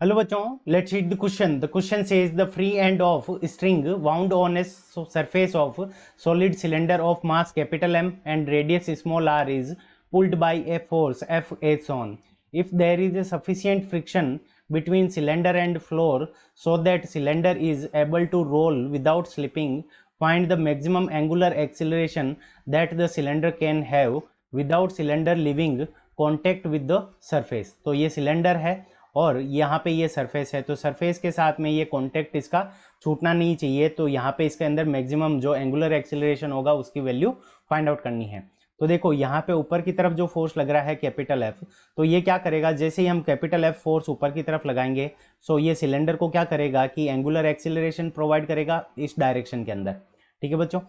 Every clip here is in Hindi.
Hello बच्चों, let's read the question. The question says the free end of string wound on a surface of solid cylinder of mass capital M and radius small r is pulled by a force F as on. If there is a sufficient friction between cylinder and floor so that cylinder is able to roll without slipping, find the maximum angular acceleration that the cylinder can have without cylinder leaving contact with the surface. तो ये सिलेंडर है और यहाँ पे ये सरफेस है, तो सरफेस के साथ में ये कॉन्टेक्ट इसका छूटना नहीं चाहिए। तो यहाँ पे इसके अंदर मैक्सिमम जो एंगुलर एक्सेलरेशन होगा उसकी वैल्यू फाइंड आउट करनी है। तो देखो यहाँ पे ऊपर की तरफ जो फोर्स लग रहा है कैपिटल एफ, तो ये क्या करेगा, जैसे ही हम कैपिटल एफ फोर्स ऊपर की तरफ लगाएंगे सो ये सिलेंडर को क्या करेगा कि एंगुलर एक्सेलरेशन प्रोवाइड करेगा इस डायरेक्शन के अंदर। ठीक है बच्चों,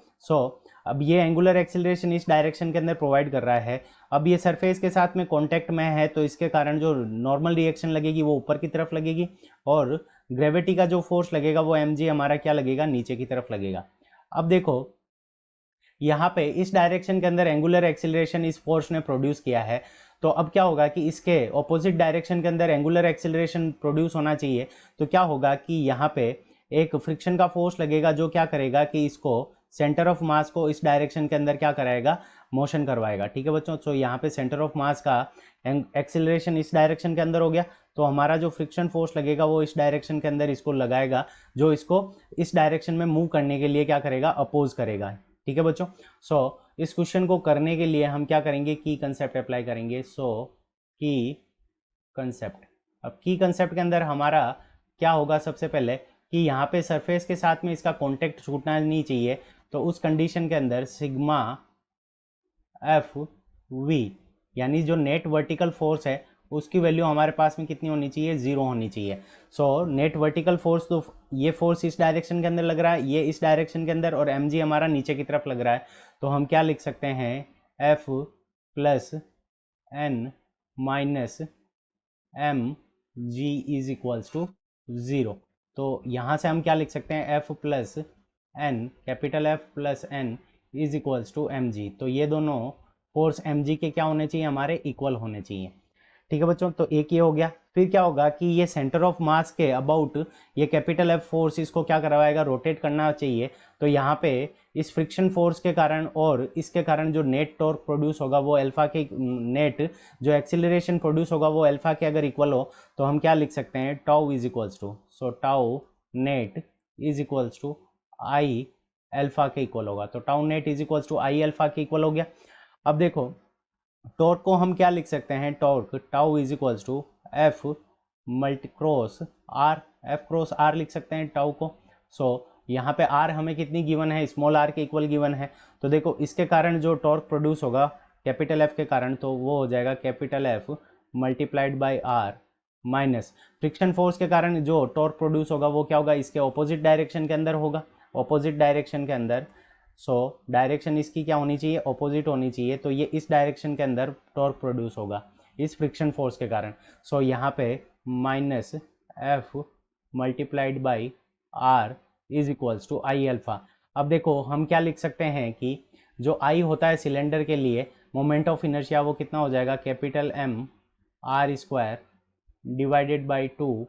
अब ये एंगुलर एक्सेलरेशन इस डायरेक्शन के अंदर प्रोवाइड कर रहा है। अब ये सरफेस के साथ में कांटेक्ट में है तो इसके कारण जो नॉर्मल रिएक्शन लगेगी वो ऊपर की तरफ लगेगी और ग्रेविटी का जो फोर्स लगेगा वो mg हमारा क्या लगेगा, नीचे की तरफ लगेगा। अब देखो यहाँ पे इस डायरेक्शन के अंदर एंगुलर एक्सेलरेशन इस फोर्स ने प्रोड्यूस किया है, तो अब क्या होगा कि इसके ऑपोजिट डायरेक्शन के अंदर एंगुलर एक्सेलरेशन प्रोड्यूस होना चाहिए। तो क्या होगा कि यहाँ पे एक फ्रिक्शन का फोर्स लगेगा जो क्या करेगा कि इसको सेंटर ऑफ मास को इस डायरेक्शन के अंदर क्या कराएगा, मोशन करवाएगा। ठीक है बच्चों, तो यहाँ पे सेंटर ऑफ मास का एक्सेलरेशन इस डायरेक्शन के अंदर हो गया, तो हमारा जो फ्रिक्शन फोर्स लगेगा वो इस डायरेक्शन के अंदर इसको लगाएगा, जो इसको इस डायरेक्शन में मूव करने के लिए क्या करेगा, अपोज करेगा। ठीक है बच्चों, इस क्वेश्चन को करने के लिए हम क्या करेंगे, की कंसेप्ट अप्लाई करेंगे। की कंसेप्ट, अब की कंसेप्ट के अंदर हमारा क्या होगा, सबसे पहले कि यहाँ पे सरफेस के साथ में इसका कॉन्टेक्ट छूटना नहीं चाहिए, तो उस कंडीशन के अंदर सिग्मा एफ वी यानी जो नेट वर्टिकल फोर्स है उसकी वैल्यू हमारे पास में कितनी होनी चाहिए, 0 होनी चाहिए। नेट वर्टिकल फोर्स, तो ये फोर्स इस डायरेक्शन के अंदर लग रहा है, ये इस डायरेक्शन के अंदर, और mg हमारा नीचे की तरफ लग रहा है, तो हम क्या लिख सकते हैं, F plus N minus M G is equals to 0। तो यहाँ से हम क्या लिख सकते हैं, F plus N, capital F plus N is equals to M G. तो ये दोनों फोर्स एम जी के क्या होने चाहिए, हमारे इक्वल होने चाहिए। ठीक है बच्चों, तो एक ये हो गया। फिर क्या होगा कि ये सेंटर ऑफ मास के अबाउट ये कैपिटल एफ फोर्स इसको क्या करवाएगा, रोटेट करना चाहिए। तो यहाँ पे इस फ्रिक्शन फोर्स के कारण और इसके कारण जो नेट टॉर्क प्रोड्यूस होगा वो अल्फा के, नेट जो एक्सिलरेशन प्रोड्यूस होगा वो अल्फा के अगर इक्वल हो तो हम क्या लिख सकते हैं, tau is equals to, tau net is equals to I alpha के इक्वल होगा। तो tau net is equals to I alpha के इक्वल हो गया। अब देखो टॉर्क को हम क्या लिख सकते हैं, torque tau is equals to F multi cross R, F cross R लिख सकते हैं टाउ को। यहाँ पे आर हमें कितनी गिवन है, स्मॉल आर के इक्वल गिवन है। तो देखो इसके कारण जो टॉर्क प्रोड्यूस होगा कैपिटल एफ के कारण, तो वो हो जाएगा capital F multiplied by R minus friction force के कारण जो टॉर्क प्रोड्यूस होगा वो क्या होगा, इसके ऑपोजिट डायरेक्शन के अंदर होगा, ऑपोजिट डायरेक्शन के अंदर। डायरेक्शन इसकी क्या होनी चाहिए, ऑपोजिट होनी चाहिए, तो ये इस डायरेक्शन के अंदर टॉर्क प्रोड्यूस होगा इस फ्रिक्शन फोर्स के कारण। यहाँ पे minus F multiplied by R is equals to I alpha. अब देखो हम क्या लिख सकते हैं कि जो आई होता है सिलेंडर के लिए मोमेंट ऑफ इनर्शिया वो कितना हो जाएगा, capital M R square divided by 2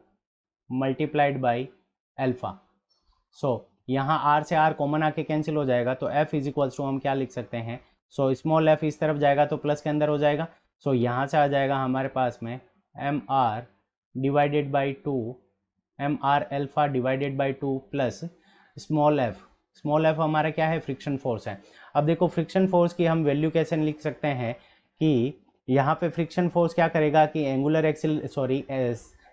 multiplied by alpha. यहाँ आर से आर कॉमन आके कैंसिल हो जाएगा, तो एफ इज इक्वल्स टू हम क्या लिख सकते हैं, स्मॉल एफ इस तरफ जाएगा तो प्लस के अंदर हो जाएगा। यहाँ से आ जाएगा हमारे पास में M R divided by 2, M R alpha divided by 2 plus small F हमारा क्या है, फ्रिक्शन फोर्स है। अब देखो फ्रिक्शन फोर्स की हम वैल्यू कैसे लिख सकते हैं कि यहाँ पे फ्रिक्शन फोर्स क्या करेगा कि एंगुलर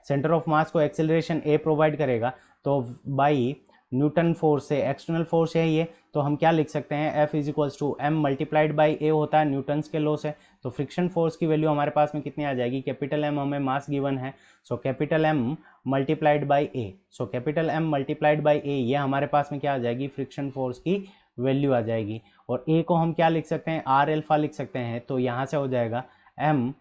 सेंटर ऑफ मास को एक्सेलरेशन ए प्रोवाइड करेगा, तो बाई न्यूटन फोर्स से, एक्सटर्नल फोर्स है ये, तो हम क्या लिख सकते हैं, F is equals to m multiplied by a होता है न्यूटन्स के लॉ से। तो फ्रिक्शन फोर्स की वैल्यू हमारे पास में कितनी आ जाएगी, कैपिटल एम हमें मास गिवन है, capital m multiplied by a, capital m multiplied by a, ये हमारे पास में क्या आ जाएगी, फ्रिक्शन फोर्स की वैल्यू आ जाएगी। और ए को हम क्या लिख सकते हैं, आर एल्फा लिख सकते हैं, तो यहाँ से हो जाएगा एम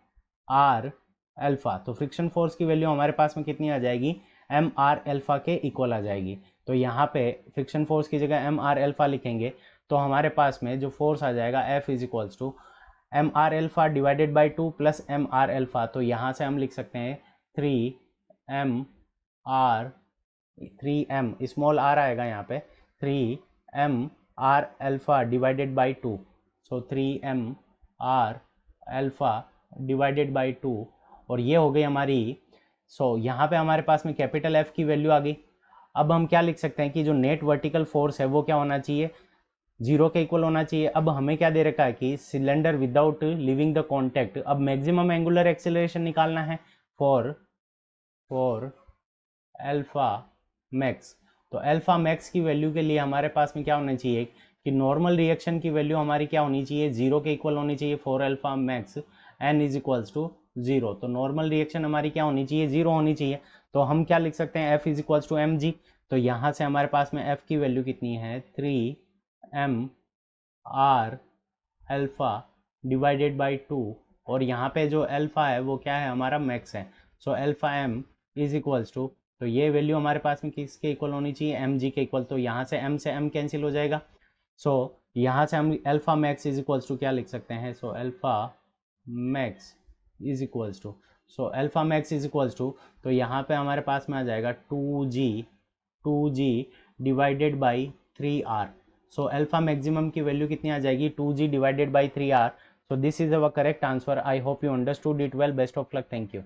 आर एल्फा। तो फ्रिक्शन फोर्स की वैल्यू हमारे पास में कितनी आ जाएगी, एम आर एल्फा के इक्वल आ जाएगी। तो यहाँ पे फ्रिक्शन फोर्स की जगह एम आर एल्फा लिखेंगे तो हमारे पास में जो फोर्स आ जाएगा F is equals to M R alpha divided by 2 plus M R alpha. तो यहाँ से हम लिख सकते हैं 3 M R 3m small are आएगा यहाँ पे 3m R alpha divided by 2, so 3m R alpha divided by 2, और ये हो गई हमारी। यहाँ पे हमारे पास में कैपिटल एफ की वैल्यू आ गई। अब हम क्या लिख सकते हैं कि जो नेट वर्टिकल फोर्स है वो क्या होना चाहिए, 0 के इक्वल होना चाहिए। अब हमें क्या दे रखा है कि cylinder without leaving the contact, अब मैक्सिमम एंगुलर एक्सेलरेशन निकालना है फॉर अल्फा मैक्स। तो अल्फा मैक्स की वैल्यू के लिए हमारे पास में क्या होना चाहिए कि नॉर्मल रिएक्शन की वैल्यू हमारी क्या होनी चाहिए, 0 के इक्वल होनी चाहिए for alpha max N is equals to 0। तो नॉर्मल रिएक्शन हमारी क्या होनी चाहिए, 0 होनी चाहिए। तो हम क्या लिख सकते हैं, F is equals to M G. तो यहाँ से हमारे पास में एफ की वैल्यू कितनी है, 3m R alpha divided by 2, और यहाँ पे जो अल्फा है वो क्या है, हमारा मैक्स है। So alpha M is equals to, तो ये वैल्यू हमारे पास में किसके इक्वल होनी चाहिए, एम जी के इक्वल। तो यहाँ से एम कैंसिल हो जाएगा। सो यहाँ से हम alpha max is equals to क्या लिख सकते हैं, so alpha max is equals to, alpha max is equals to, तो यहाँ पे हमारे पास में आ जाएगा 2g divided by 3r। So alpha maximum की वैल्यू कितनी आ जाएगी, 2g divided by 3r। So this is our correct answer. I hope you understood it well. Best of luck. Thank you.